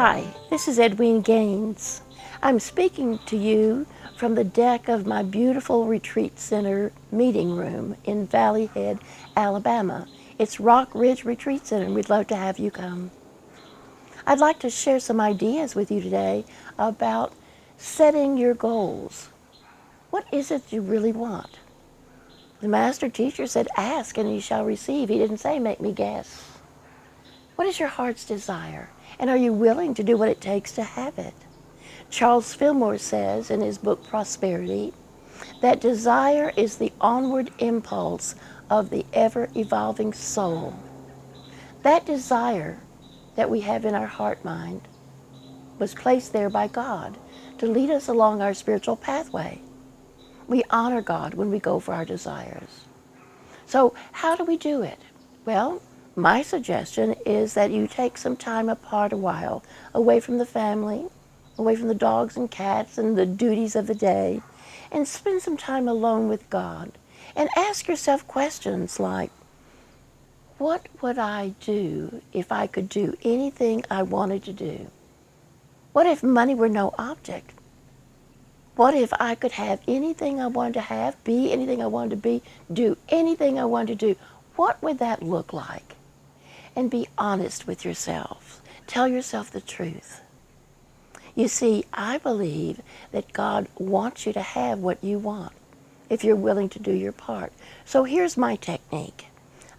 Hi, this is Edwene Gaines. I'm speaking to you from the deck of my beautiful retreat center meeting room in Valley Head, Alabama. It's Rock Ridge Retreat Center, and we'd love to have you come. I'd like to share some ideas with you today about setting your goals. What is it you really want? The master teacher said, ask and you shall receive. He didn't say, make me guess. What is your heart's desire? And are you willing to do what it takes to have it? Charles Fillmore says in his book Prosperity that desire is the onward impulse of the ever-evolving soul. That desire that we have in our heart mind was placed there by God to lead us along our spiritual pathway. We honor God when we go for our desires. So how do we do it? Well, my suggestion is that you take some time apart a while, away from the family, away from the dogs and cats and the duties of the day, and spend some time alone with God. And ask yourself questions like, what would I do if I could do anything I wanted to do? What if money were no object? What if I could have anything I wanted to have, be anything I wanted to be, do anything I wanted to do? What would that look like? And be honest with yourself. Tell yourself the truth. You see, I believe that God wants you to have what you want if you're willing to do your part. So here's my technique.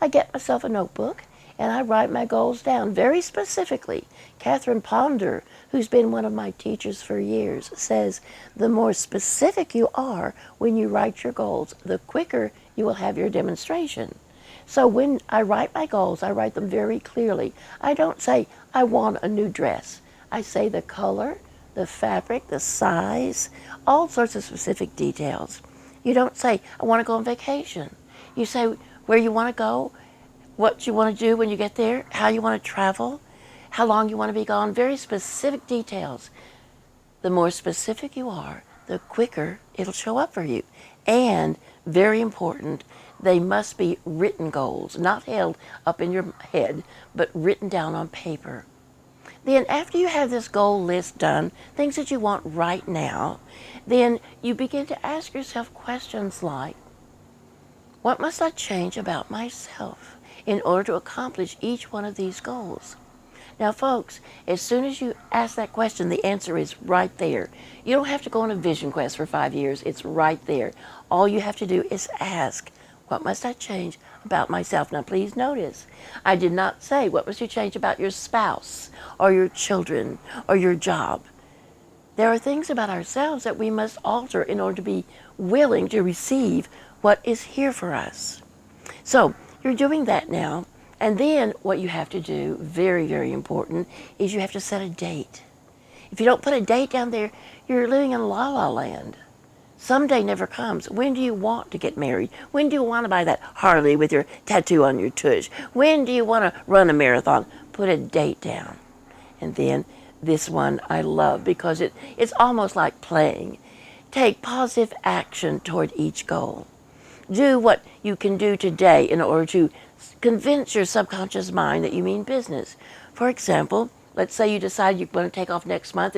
I get myself a notebook and I write my goals down very specifically. Catherine Ponder, who's been one of my teachers for years, says the more specific you are when you write your goals, the quicker you will have your demonstration. So when I write my goals, I write them very clearly. I don't say, I want a new dress. I say the color, the fabric, the size, all sorts of specific details. You don't say, I want to go on vacation. You say where you want to go, what you want to do when you get there, how you want to travel, how long you want to be gone, very specific details. The more specific you are, the quicker it'll show up for you. And very important, they must be written goals, not held up in your head, but written down on paper. Then after you have this goal list done, things that you want right now, then you begin to ask yourself questions like, what must I change about myself in order to accomplish each one of these goals? Now, folks, as soon as you ask that question, the answer is right there. You don't have to go on a vision quest for 5 years. It's right there. All you have to do is ask, what must I change about myself? Now, please notice, I did not say, what must you change about your spouse or your children or your job? There are things about ourselves that we must alter in order to be willing to receive what is here for us. So, you're doing that now. And then what you have to do, very, very important, is you have to set a date. If you don't put a date down there, you're living in la la land. Someday never comes. When do you want to get married? When do you want to buy that Harley with your tattoo on your tush? When do you want to run a marathon? Put a date down. And then this one I love because it's almost like playing. Take positive action toward each goal. Do what you can do today in order to convince your subconscious mind that you mean business. For example, let's say you decide you're going to take off next month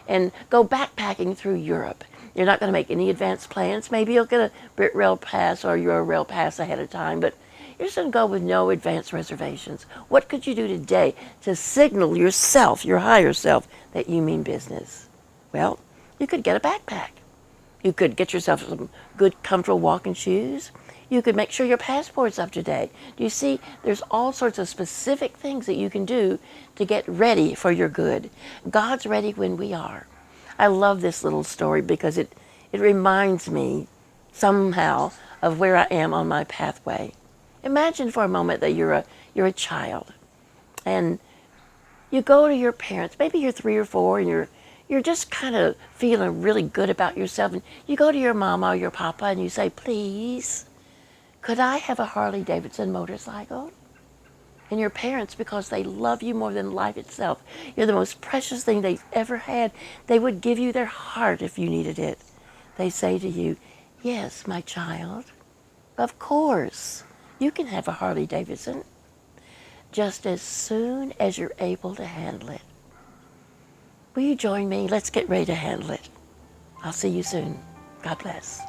and go backpacking through Europe. You're not going to make any advanced plans. Maybe you'll get a Brit Rail pass or your Rail pass ahead of time, but you're just going to go with no advanced reservations. What could you do today to signal yourself, your higher self, that you mean business? Well, you could get a backpack. You could get yourself some good, comfortable walking shoes. You could make sure your passport's up to date. Do you see? There's all sorts of specific things that you can do to get ready for your good. God's ready when we are. I love this little story because it reminds me somehow of where I am on my pathway. Imagine for a moment that you're a child and you go to your parents. Maybe you're 3 or 4 and you're just kind of feeling really good about yourself. And you go to your mama or your papa and you say, please, could I have a Harley Davidson motorcycle? And your parents, because they love you more than life itself, you're the most precious thing they've ever had. They would give you their heart if you needed it. They say to you, yes, my child, of course, you can have a Harley Davidson just as soon as you're able to handle it. Will you join me? Let's get ready to handle it. I'll see you soon. God bless.